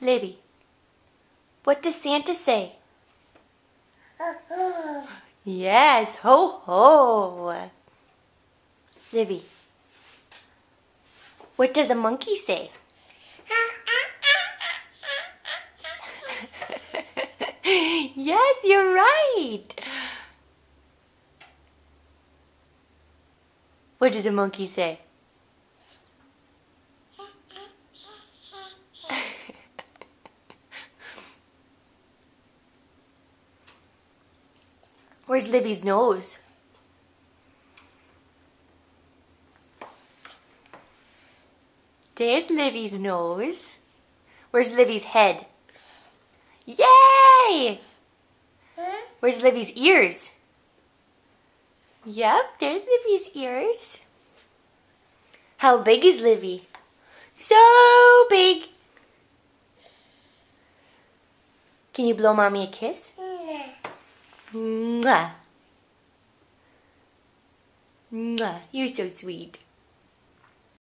Livy, what does Santa say? Yes, ho ho. Livy, what does a monkey say? Yes, you're right. What does a monkey say? Where's Livy's nose? There's Livy's nose. Where's Livy's head? Yay! Where's Livy's ears? Yep, there's Livy's ears. How big is Livy? So big. Can you blow Mommy a kiss? Mwah. Mwah. You're so sweet.